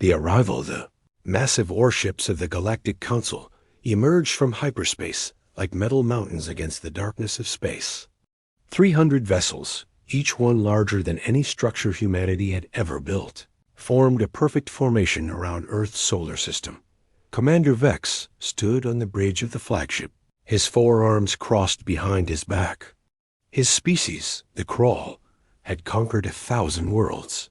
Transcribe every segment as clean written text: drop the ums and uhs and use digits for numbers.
The arrival of the massive warships of the Galactic Council emerged from hyperspace like metal mountains against the darkness of space. 300 vessels, each one larger than any structure humanity had ever built, formed a perfect formation around Earth's solar system. Commander Vex stood on the bridge of the flagship, his forearms crossed behind his back. His species, the Crawl, had conquered 1,000 worlds.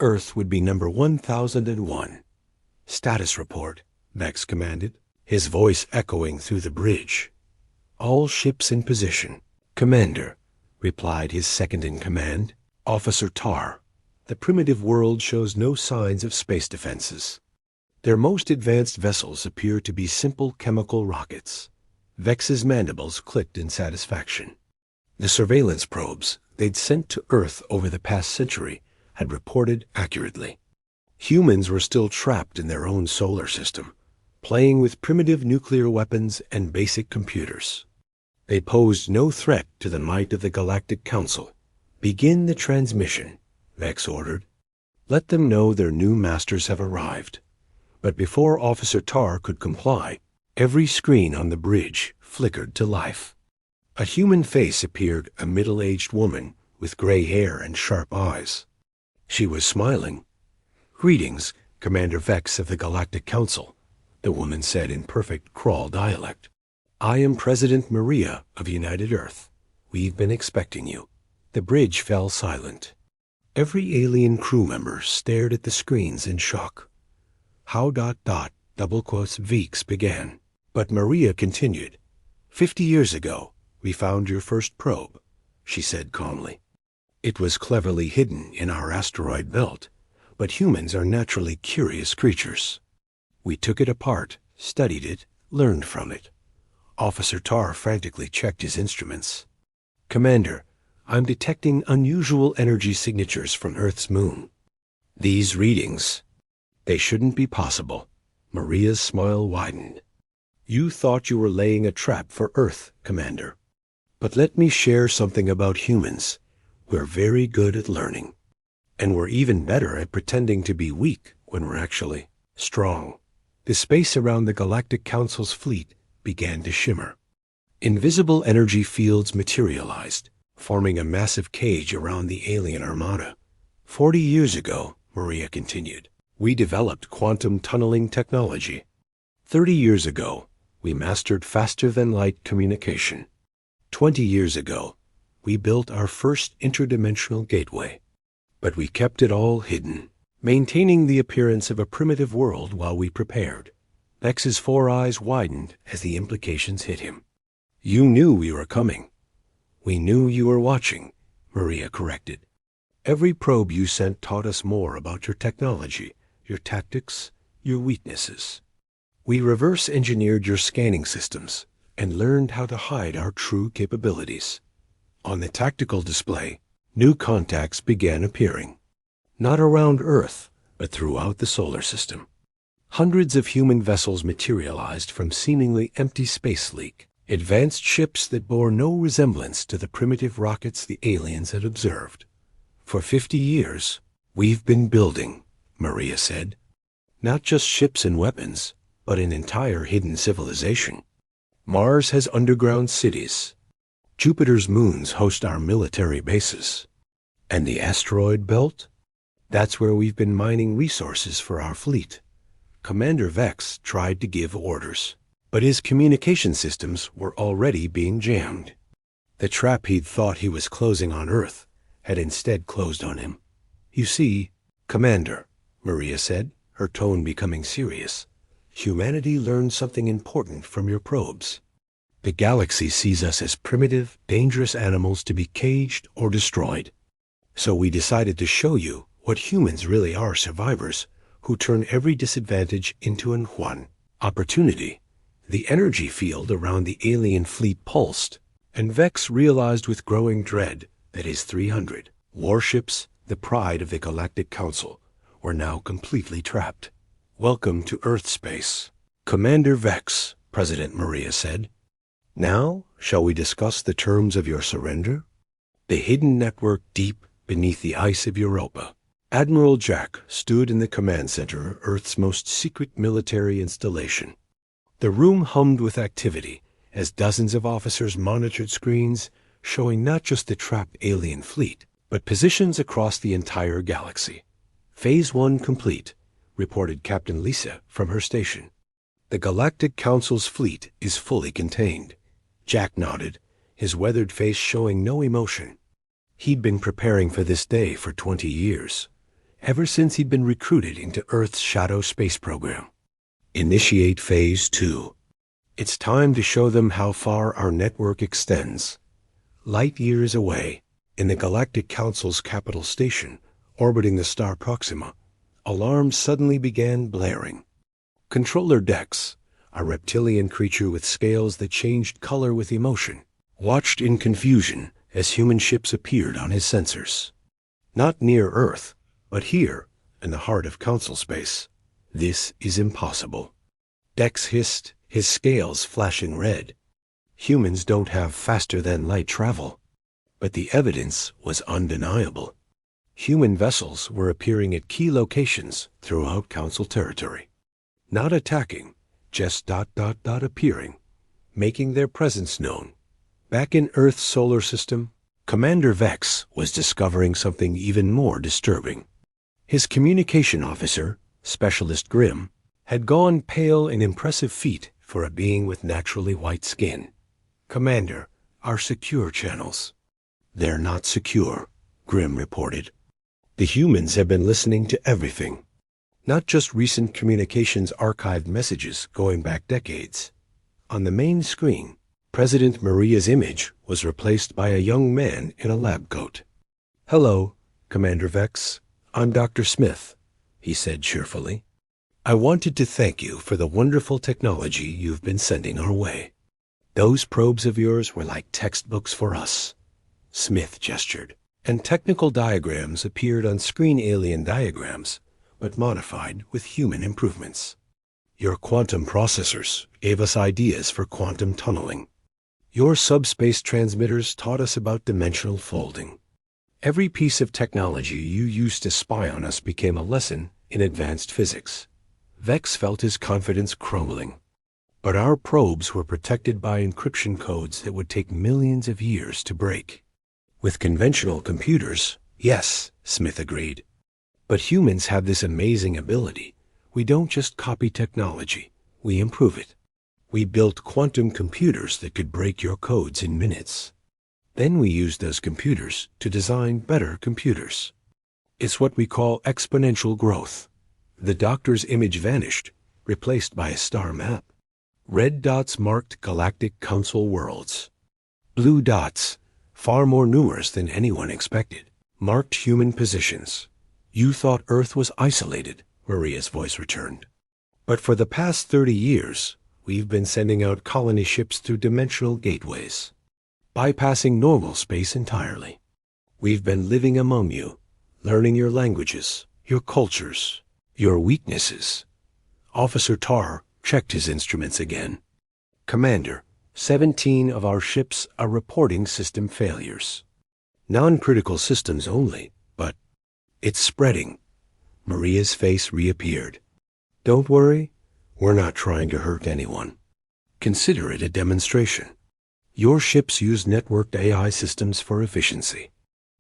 Earth would be number 1001. "Status report," Vex commanded, his voice echoing through the bridge. "All ships in position." "Commander," replied his second-in-command, Officer Tar. "The primitive world shows no signs of space defenses. Their most advanced vessels appear to be simple chemical rockets." Vex's mandibles clicked in satisfaction. The surveillance probes they'd sent to Earth over the past century had reported accurately. Humans were still trapped in their own solar system, playing with primitive nuclear weapons and basic computers. They posed no threat to the might of the Galactic Council. "Begin the transmission," Vex ordered. "Let them know their new masters have arrived." But before Officer Tar could comply, every screen on the bridge flickered to life. A human face appeared, a middle-aged woman with gray hair and sharp eyes. She was smiling. "Greetings, Commander Vex of the Galactic Council," the woman said in perfect Crawl dialect. "I am President Maria of United Earth. We've been expecting you." The bridge fell silent. Every alien crew member stared at the screens in shock. "How ... Vex began. But Maria continued. 50 years ago, we found your first probe," she said calmly. "It was cleverly hidden in our asteroid belt, but humans are naturally curious creatures. We took it apart, studied it, learned from it." Officer Tar frantically checked his instruments. "Commander, I'm detecting unusual energy signatures from Earth's moon. These readings, they shouldn't be possible." Maria's smile widened. "You thought you were laying a trap for Earth, Commander. But let me share something about humans. We're very good at learning. And we're even better at pretending to be weak when we're actually strong." The space around the Galactic Council's fleet began to shimmer. Invisible energy fields materialized, forming a massive cage around the alien armada. 40 years ago, Maria continued, we developed quantum tunneling technology. 30 years ago, we mastered faster-than-light communication. 20 years ago, we built our first interdimensional gateway. But we kept it all hidden, maintaining the appearance of a primitive world while we prepared. Vex's four eyes widened as the implications hit him. "You knew we were coming." "We knew you were watching," Maria corrected. "Every probe you sent taught us more about your technology, your tactics, your weaknesses. We reverse-engineered your scanning systems and learned how to hide our true capabilities." On the tactical display, new contacts began appearing. Not around Earth, but throughout the solar system. Hundreds of human vessels materialized from seemingly empty space leak, advanced ships that bore no resemblance to the primitive rockets the aliens had observed. "For 50 years, we've been building," Maria said. "Not just ships and weapons, but an entire hidden civilization. Mars has underground cities. Jupiter's moons host our military bases. And the asteroid belt? That's where we've been mining resources for our fleet." Commander Vex tried to give orders, but his communication systems were already being jammed. The trap he'd thought he was closing on Earth had instead closed on him. "You see, Commander," Maria said, her tone becoming serious, "humanity learned something important from your probes. The galaxy sees us as primitive, dangerous animals to be caged or destroyed. So we decided to show you what humans really are: survivors who turn every disadvantage into an opportunity." The energy field around the alien fleet pulsed, and Vex realized with growing dread that his 300 warships, the pride of the Galactic Council, were now completely trapped. "Welcome to Earth space, Commander Vex," President Maria said. "Now, shall we discuss the terms of your surrender? The hidden network deep beneath the ice of Europa. Admiral Jack stood in the command center of Earth's most secret military installation. The room hummed with activity as dozens of officers monitored screens showing not just the trapped alien fleet, but positions across the entire galaxy. Phase 1 complete, reported Captain Lisa from her station. The Galactic Council's fleet is fully contained. Jack nodded, his weathered face showing no emotion. He'd been preparing for this day for 20 years, ever since he'd been recruited into Earth's Shadow Space Program. Initiate Phase 2. It's time to show them how far our network extends. Light years away, in the Galactic Council's capital station, orbiting the star Proxima, alarms suddenly began blaring. Controller Dex, a reptilian creature with scales that changed color with emotion, watched in confusion as human ships appeared on his sensors. Not near Earth, but here, in the heart of Council space. This is impossible. Dex hissed, his scales flashing red. Humans don't have faster-than-light travel. But the evidence was undeniable. Human vessels were appearing at key locations throughout Council territory. Not attacking, just appearing, making their presence known. Back in Earth's solar system, Commander Vex was discovering something even more disturbing. His communication officer, Specialist Grimm, had gone pale in impressive feat for a being with naturally white skin. "Commander, our secure channels." "They're not secure," Grimm reported. "The humans have been listening to everything. Not just recent communications archived messages going back decades. On the main screen, President Maria's image was replaced by a young man in a lab coat. "Hello, Commander Vex. I'm Dr. Smith," he said cheerfully. "I wanted to thank you for the wonderful technology you've been sending our way. Those probes of yours were like textbooks for us." Smith gestured, and technical diagrams appeared on screen, alien diagrams, but modified with human improvements. "Your quantum processors gave us ideas for quantum tunneling. Your subspace transmitters taught us about dimensional folding. Every piece of technology you used to spy on us became a lesson in advanced physics." Vex felt his confidence crumbling. But our probes were protected by encryption codes that would take millions of years to break. "With conventional computers, yes," Smith agreed. "But humans have this amazing ability. We don't just copy technology, we improve it. We built quantum computers that could break your codes in minutes. Then we used those computers to design better computers. It's what we call exponential growth." The doctor's image vanished, replaced by a star map. Red dots marked Galactic Council worlds. Blue dots, far more numerous than anyone expected, marked human positions. "You thought Earth was isolated," Maria's voice returned. "But for the past 30 years, we've been sending out colony ships through dimensional gateways, bypassing normal space entirely. We've been living among you, learning your languages, your cultures, your weaknesses." Officer Tar checked his instruments again. "Commander, 17 of our ships are reporting system failures. Non-critical systems only, but it's spreading." Maria's face reappeared. "Don't worry, we're not trying to hurt anyone. Consider it a demonstration. Your ships use networked AI systems for efficiency.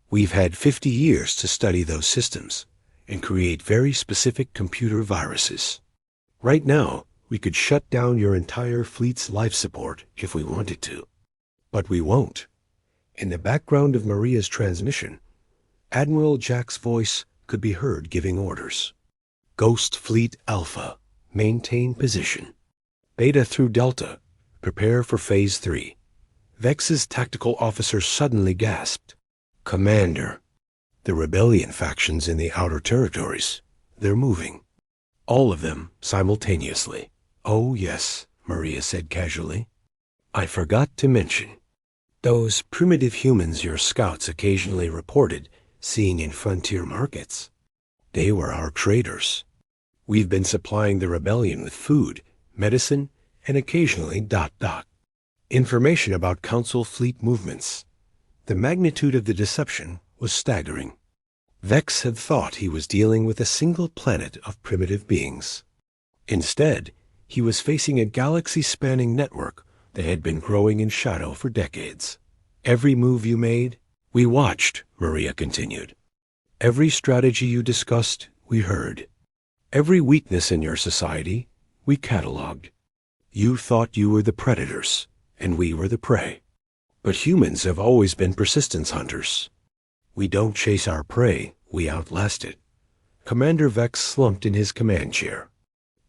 We've had 50 years to study those systems and create very specific computer viruses. Right now, we could shut down your entire fleet's life support if we wanted to. But we won't." In the background of Maria's transmission, Admiral Jack's voice could be heard giving orders. "Ghost Fleet Alpha, maintain position. Beta through Delta, prepare for Phase 3. Vex's tactical officer suddenly gasped. "Commander, the rebellion factions in the outer territories, they're moving." "All of them simultaneously." "Oh, yes," Maria said casually. "I forgot to mention. Those primitive humans your scouts occasionally reported seeing in frontier markets. They were our traders. We've been supplying the rebellion with food, medicine, and occasionally ... information about Council fleet movements." The magnitude of the deception was staggering. Vex had thought he was dealing with a single planet of primitive beings. Instead, he was facing a galaxy-spanning network that had been growing in shadow for decades. Every move you made, we watched, Maria continued. Every strategy you discussed, we heard. Every weakness in your society, we catalogued. You thought you were the predators, and we were the prey. But humans have always been persistence hunters. We don't chase our prey, we outlast it. Commander Vex slumped in his command chair.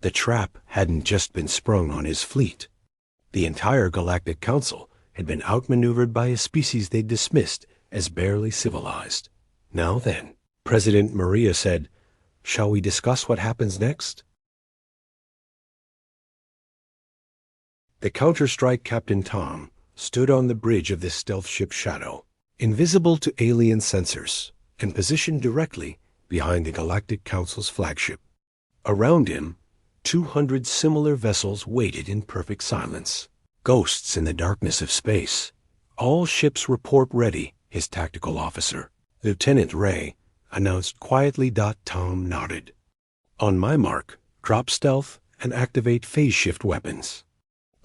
The trap hadn't just been sprung on his fleet. The entire Galactic Council had been outmaneuvered by a species they dismissed as barely civilized. Now then, President Maria said, "Shall we discuss what happens next?" The Counter-Strike Captain Tom stood on the bridge of the stealth ship Shadow, invisible to alien sensors, and positioned directly behind the Galactic Council's flagship. Around him, 200 similar vessels waited in perfect silence, ghosts in the darkness of space. "All ships report ready," his tactical officer, Lieutenant Ray, announced quietly. Tom nodded. "On my mark, drop stealth and activate phase shift weapons.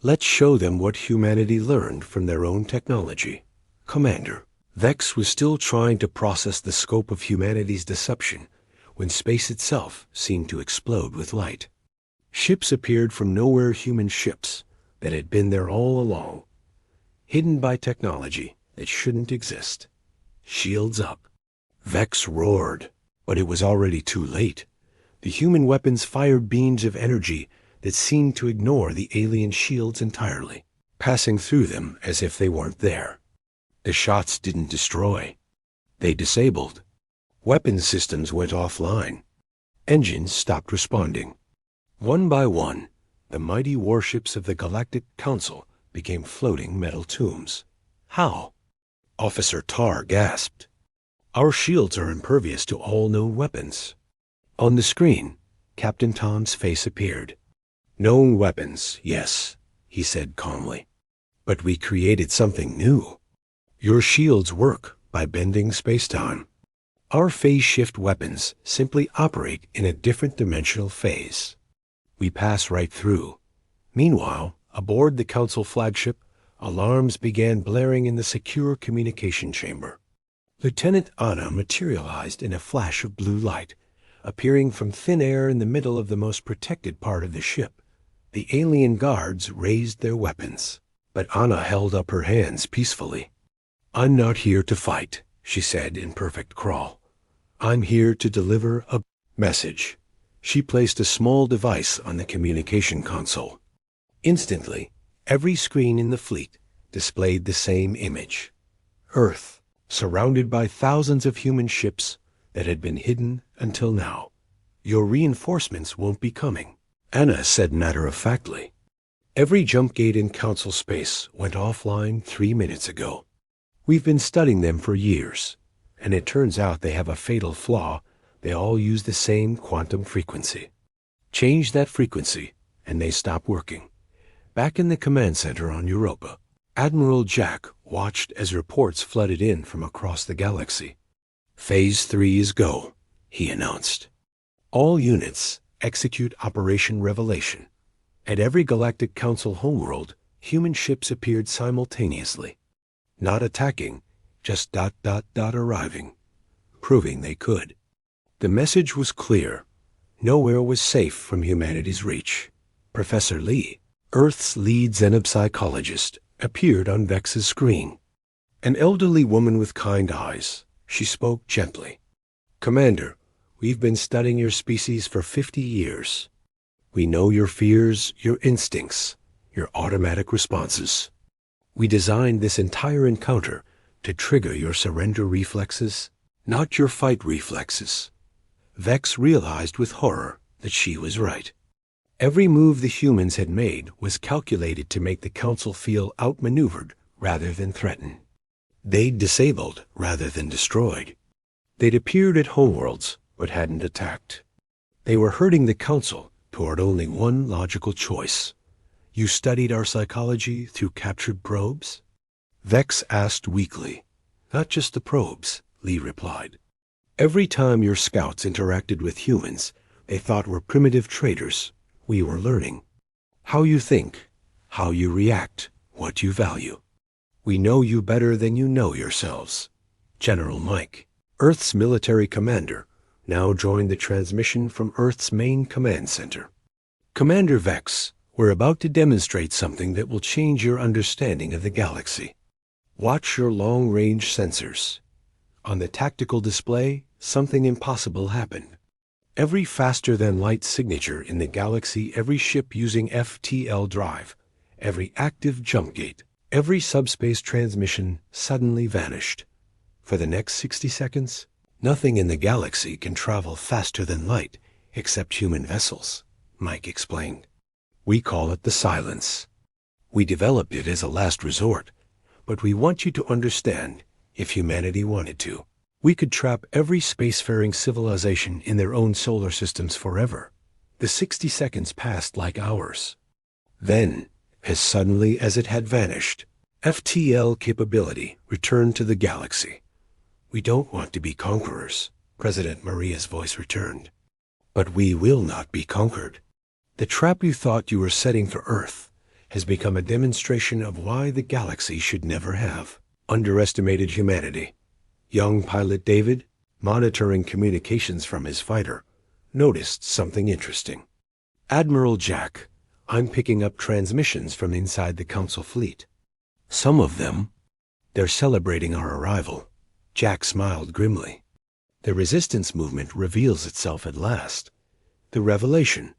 Let's show them what humanity learned from their own technology." Commander, Vex was still trying to process the scope of humanity's deception when space itself seemed to explode with light. Ships appeared from nowhere, human ships that had been there all along, hidden by technology that shouldn't exist. Shields up. Vex roared, but it was already too late. The human weapons fired beams of energy that seemed to ignore the alien shields entirely, passing through them as if they weren't there. The shots didn't destroy. They disabled. Weapons systems went offline. Engines stopped responding. One by one, the mighty warships of the Galactic Council became floating metal tombs. How? Officer Tar gasped. "Our shields are impervious to all known weapons." On the screen, Captain Tom's face appeared. "Known weapons, yes," he said calmly. "But we created something new. Your shields work by bending space-time. Our phase shift weapons simply operate in a different dimensional phase. We pass right through." Meanwhile, aboard the Council flagship, alarms began blaring in the secure communication chamber. Lieutenant Anna materialized in a flash of blue light, appearing from thin air in the middle of the most protected part of the ship. The alien guards raised their weapons, but Anna held up her hands peacefully. "I'm not here to fight," she said in perfect crawl. "I'm here to deliver a message." She placed a small device on the communication console. Instantly, every screen in the fleet displayed the same image. Earth, surrounded by thousands of human ships that had been hidden until now. "Your reinforcements won't be coming," Anna said matter-of-factly. "Every jump gate in Council space went offline 3 minutes ago. We've been studying them for years, and it turns out they have a fatal flaw. They all use the same quantum frequency. Change that frequency, and they stop working." Back in the command center on Europa, Admiral Jack watched as reports flooded in from across the galaxy. "Phase 3 is go," he announced. "All units execute Operation Revelation." At every Galactic Council homeworld, human ships appeared simultaneously. Not attacking, just ... arriving, proving they could. The message was clear. Nowhere was safe from humanity's reach. Professor Lee, Earth's lead xenopsychologist, appeared on Vex's screen. An elderly woman with kind eyes. She spoke gently. "Commander, we've been studying your species for 50 years. We know your fears, your instincts, your automatic responses. We designed this entire encounter to trigger your surrender reflexes, not your fight reflexes." Vex realized with horror that she was right. Every move the humans had made was calculated to make the Council feel outmaneuvered rather than threatened. They'd disabled rather than destroyed. They'd appeared at homeworlds but hadn't attacked. They were herding the Council toward only one logical choice. "You studied our psychology through captured probes?" Vex asked weakly. "Not just the probes," Lee replied. Every time your scouts interacted with humans they thought were primitive traders, we were learning. How you think, how you react, what you value. We know you better than you know yourselves. General Mike, Earth's military commander, now joined the transmission from Earth's main command center. Commander Vex, we're about to demonstrate something that will change your understanding of the galaxy. Watch your long-range sensors. On the tactical display, something impossible happened. Every faster-than-light signature in the galaxy, every ship using FTL drive, every active jump gate, every subspace transmission suddenly vanished. For the next 60 seconds, nothing in the galaxy can travel faster than light except human vessels, Mike explained. We call it the silence. We developed it as a last resort, but we want you to understand, if humanity wanted to, we could trap every spacefaring civilization in their own solar systems forever. The 60 seconds passed like hours. Then, as suddenly as it had vanished, FTL capability returned to the galaxy. We don't want to be conquerors, President Maria's voice returned. But we will not be conquered. The trap you thought you were setting for Earth has become a demonstration of why the galaxy should never have underestimated humanity. Young pilot David, monitoring communications from his fighter, noticed something interesting. Admiral Jack, I'm picking up transmissions from inside the Council fleet. Some of them, they're celebrating our arrival. Jack smiled grimly. The resistance movement reveals itself at last. The revelation.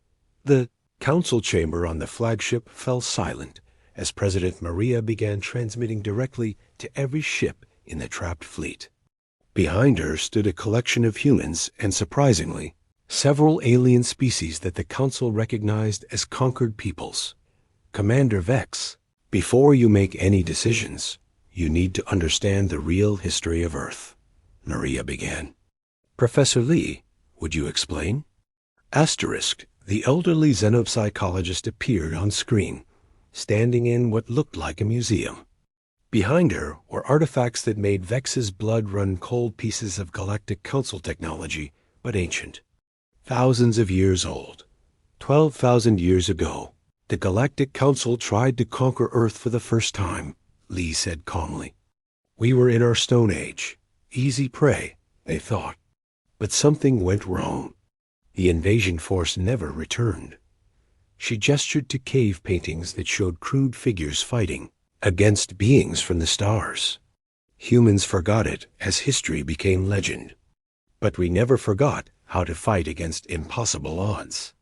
The council chamber on the flagship fell silent as President Maria began transmitting directly to every ship in the trapped fleet. Behind her stood a collection of humans and, surprisingly, several alien species that the council recognized as conquered peoples. Commander Vex, before you make any decisions, you need to understand the real history of Earth, Maria began. Professor Lee, would you explain? Asterisk, the elderly xenopsychologist appeared on screen, standing in what looked like a museum. Behind her were artifacts that made Vex's blood run cold, pieces of Galactic Council technology, but ancient. Thousands of years old. 12,000 years ago, the Galactic Council tried to conquer Earth for the first time, Lee said calmly. We were in our Stone Age. Easy prey, they thought. But something went wrong. The invasion force never returned. She gestured to cave paintings that showed crude figures fighting against beings from the stars. Humans forgot it as history became legend. But we never forgot how to fight against impossible odds.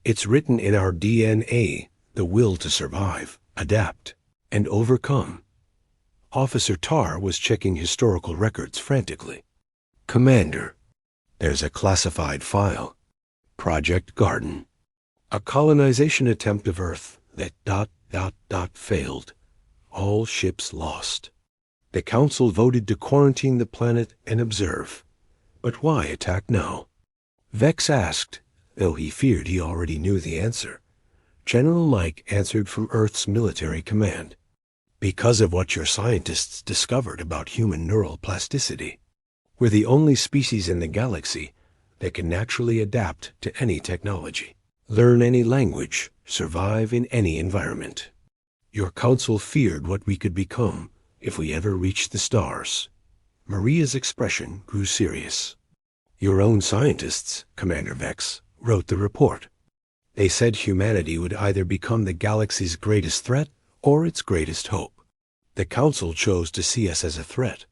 It's written in our DNA, the will to survive, adapt, and overcome. Officer Tar was checking historical records frantically. Commander, there's a classified file. Project Garden. A colonization attempt of Earth that ... failed. All ships lost. The Council voted to quarantine the planet and observe. But why attack now? Vex asked, though he feared he already knew the answer. General Mike answered from Earth's military command. Because of what your scientists discovered about human neural plasticity. We're the only species in the galaxy that can naturally adapt to any technology, learn any language, survive in any environment. Your council feared what we could become if we ever reached the stars. Maria's expression grew serious. Your own scientists, Commander Vex, wrote the report. They said humanity would either become the galaxy's greatest threat or its greatest hope. The council chose to see us as a threat.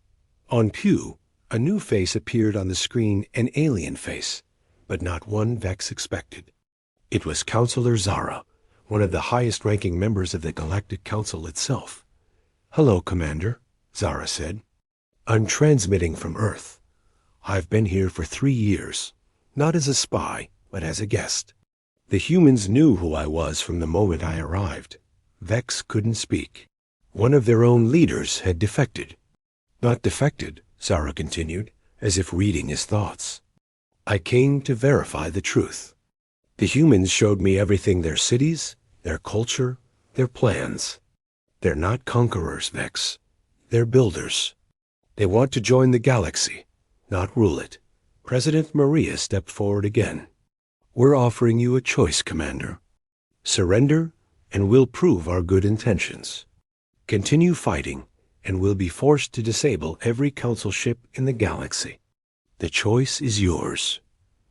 On Pew, a new face appeared on the screen, an alien face, but not one Vex expected. It was Counselor Zara, one of the highest-ranking members of the Galactic Council itself. Hello, Commander, Zara said. I'm transmitting from Earth. I've been here for 3 years, not as a spy, but as a guest. The humans knew who I was from the moment I arrived. Vex couldn't speak. One of their own leaders had defected. Not defected, Zara continued, as if reading his thoughts. I came to verify the truth. The humans showed me everything: their cities, their culture, their plans. They're not conquerors, Vex. They're builders. They want to join the galaxy, not rule it. President Maria stepped forward again. We're offering you a choice, Commander. Surrender, and we'll prove our good intentions. Continue fighting, and we'll be forced to disable every Council ship in the galaxy. The choice is yours.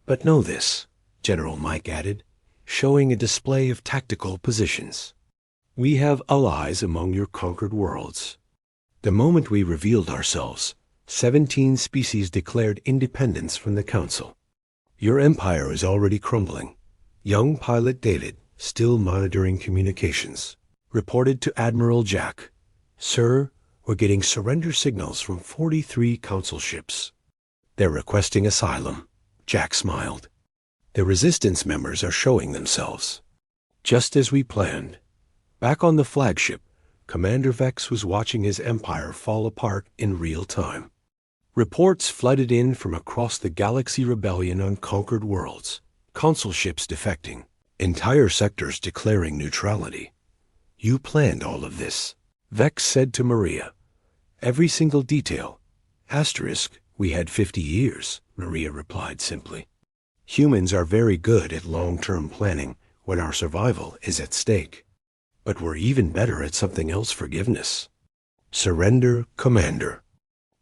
But know this, General Mike added, showing a display of tactical positions. We have allies among your conquered worlds. The moment we revealed ourselves, 17 species declared independence from the Council. Your empire is already crumbling. Young pilot David, still monitoring communications, reported to Admiral Jack, "Sir, we're getting surrender signals from 43 Council ships. They're requesting asylum." Jack smiled. "The Resistance members are showing themselves." Just as we planned. Back on the flagship, Commander Vex was watching his empire fall apart in real time. Reports flooded in from across the Galaxy Rebellion on conquered worlds, Council ships defecting, entire sectors declaring neutrality. "You planned all of this," Vex said to Maria. "Every single detail. Asterisk, we had 50 years, Maria replied simply. "Humans are very good at long-term planning when our survival is at stake. But we're even better at something else, forgiveness. Surrender, Commander.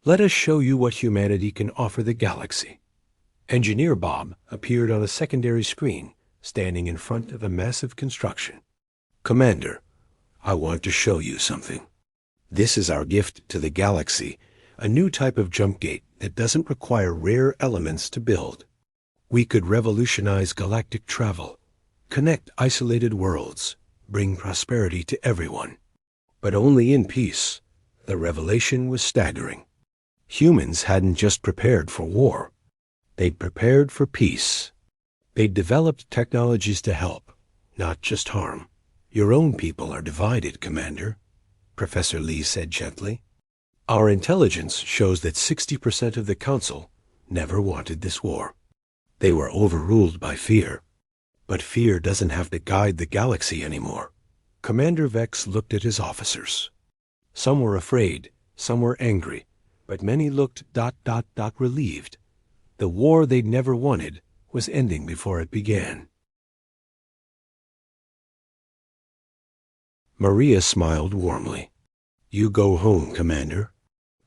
Let us show you what humanity can offer the galaxy." Engineer Bob appeared on a secondary screen, standing in front of a massive construction. "Commander, I want to show you something. This is our gift to the galaxy, a new type of jump gate that doesn't require rare elements to build. We could revolutionize galactic travel, connect isolated worlds, bring prosperity to everyone. But only in peace." The revelation was staggering. Humans hadn't just prepared for war. They'd prepared for peace. They'd developed technologies to help, not just harm. "Your own people are divided, Commander," Professor Lee said gently. "Our intelligence shows that 60% of the Council never wanted this war. They were overruled by fear. But fear doesn't have to guide the galaxy anymore." Commander Vex looked at his officers. Some were afraid, some were angry, but many looked ... relieved. The war they'd never wanted was ending before it began. Maria smiled warmly. "You go home, Commander.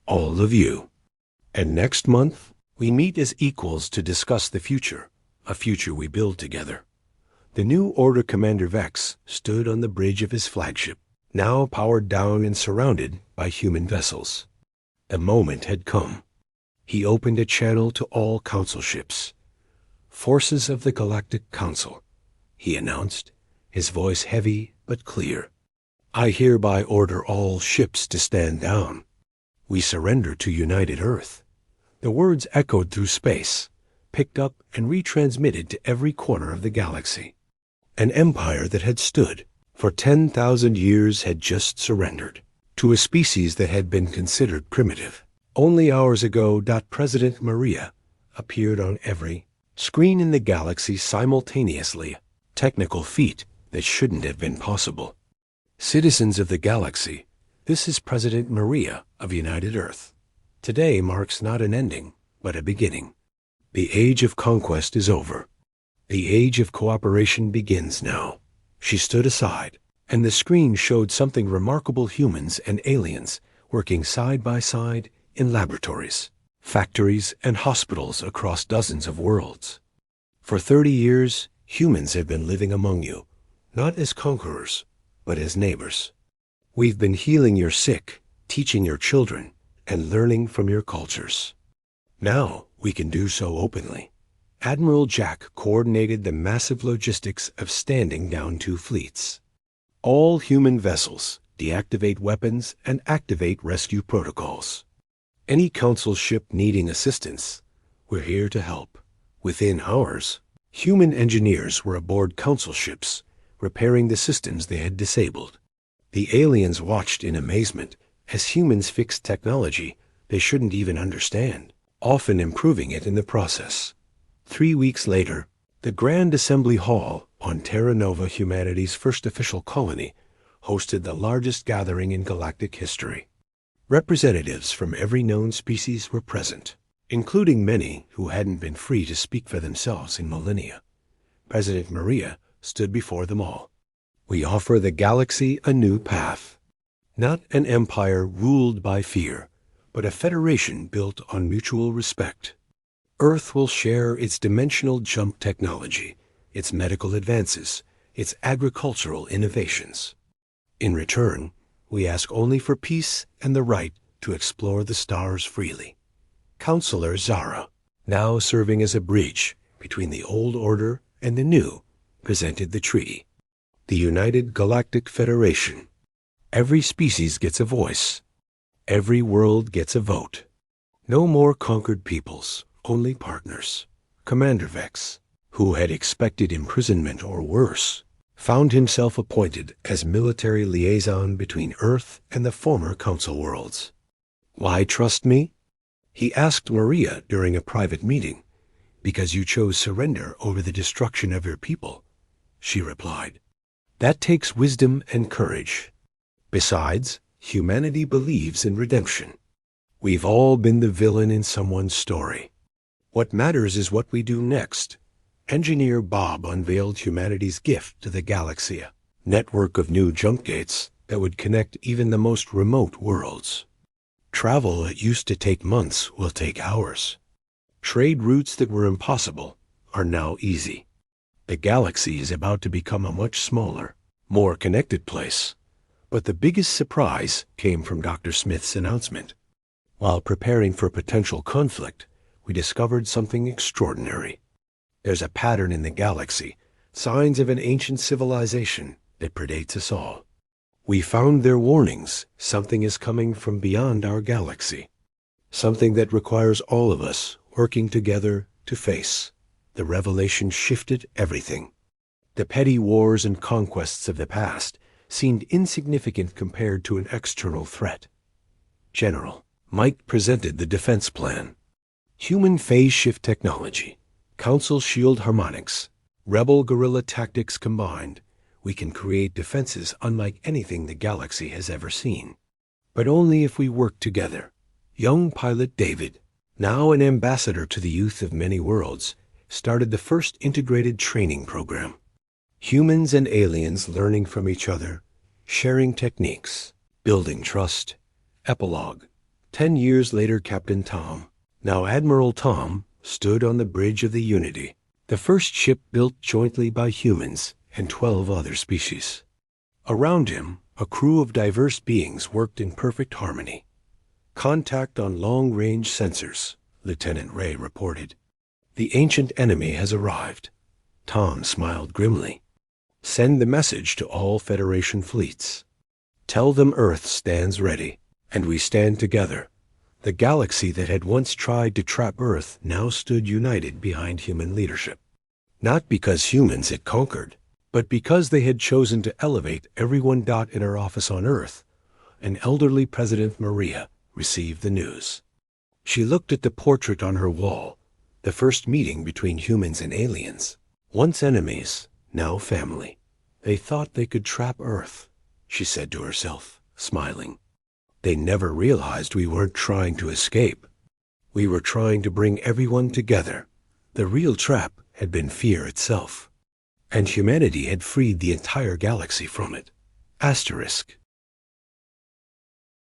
All of you. And next month, we meet as equals to discuss the future, a future we build together." The New Order Commander Vex stood on the bridge of his flagship, now powered down and surrounded by human vessels. The moment had come. He opened a channel to all Council ships. "Forces of the Galactic Council," he announced, his voice heavy but clear. "I hereby order all ships to stand down. We surrender to United Earth." The words echoed through space, picked up and retransmitted to every corner of the galaxy. An empire that had stood for 10,000 years had just surrendered to a species that had been considered primitive. Only hours ago, President Maria appeared on every screen in the galaxy simultaneously, technical feat that shouldn't have been possible. "Citizens of the galaxy, this is President Maria of United Earth. Today marks not an ending, but a beginning. The age of conquest is over. The age of cooperation begins now." She stood aside, and the screen showed something remarkable: humans and aliens working side by side in laboratories, factories, and hospitals across dozens of worlds. "For 30 years, humans have been living among you, not as conquerors, but as neighbors. We've been healing your sick, teaching your children, and learning from your cultures. Now we can do so openly." Admiral Jack coordinated the massive logistics of standing down 2 fleets. "All human vessels, deactivate weapons and activate rescue protocols. Any Council ship needing assistance, we're here to help." Within hours, human engineers were aboard Council ships, repairing the systems they had disabled. The aliens watched in amazement as humans fixed technology they shouldn't even understand, often improving it in the process. 3 weeks later, the Grand Assembly Hall on Terra Nova, humanity's first official colony, hosted the largest gathering in galactic history. Representatives from every known species were present. including many who hadn't been free to speak for themselves in millennia. President Maria stood before them all. We offer the galaxy a new path. Not an empire ruled by fear, but a federation built on mutual respect. Earth will share its dimensional jump technology, its medical advances, its agricultural innovations. In return, we ask only for peace and the right to explore the stars freely. Counselor Zara, now serving as a bridge between the old order and the new, presented the treaty. The United Galactic Federation. Every species gets a voice. Every world gets a vote. No more conquered peoples, only partners. Commander Vex, who had expected imprisonment or worse, found himself appointed as military liaison between Earth and the former Council worlds. Why trust me? He asked Maria during a private meeting. Because you chose surrender over the destruction of your people, she replied. That takes wisdom and courage. Besides, humanity believes in redemption. We've all been the villain in someone's story. What matters is what we do next. Engineer Bob unveiled humanity's gift to the galaxy, a network of new jump gates that would connect even the most remote worlds. Travel that used to take months will take hours. Trade routes that were impossible are now easy. The galaxy is about to become a much smaller, more connected place. But the biggest surprise came from Dr. Smith's announcement. While preparing for potential conflict, we discovered something extraordinary. There's a pattern in the galaxy, signs of an ancient civilization that predates us all. We found their warnings. Something is coming from beyond our galaxy. Something that requires all of us working together to face. The revelation shifted everything. The petty wars and conquests of the past seemed insignificant compared to an external threat. General, Mike presented the defense plan. Human phase shift technology, Council shield harmonics, rebel guerrilla tactics combined, we can create defenses unlike anything the galaxy has ever seen. But only if we work together. Young pilot David, now an ambassador to the youth of many worlds, started the first integrated training program. Humans and aliens learning from each other, sharing techniques, building trust. Epilogue. 10 years later, Captain Tom, now Admiral Tom, stood on the bridge of the Unity, the first ship built jointly by humans and 12 other species. Around him, a crew of diverse beings worked in perfect harmony. Contact on long-range sensors, Lieutenant Ray reported. The ancient enemy has arrived. Tom smiled grimly. Send the message to all Federation fleets. Tell them Earth stands ready, and we stand together. The galaxy that had once tried to trap Earth now stood united behind human leadership. Not because humans had conquered, but because they had chosen to elevate everyone. In her office on Earth, an elderly President Maria received the news. She looked at the portrait on her wall, the first meeting between humans and aliens. Once enemies, now family. They thought they could trap Earth, she said to herself, smiling. They never realized we weren't trying to escape. We were trying to bring everyone together. The real trap had been fear itself. And humanity had freed the entire galaxy from it. Asterisk.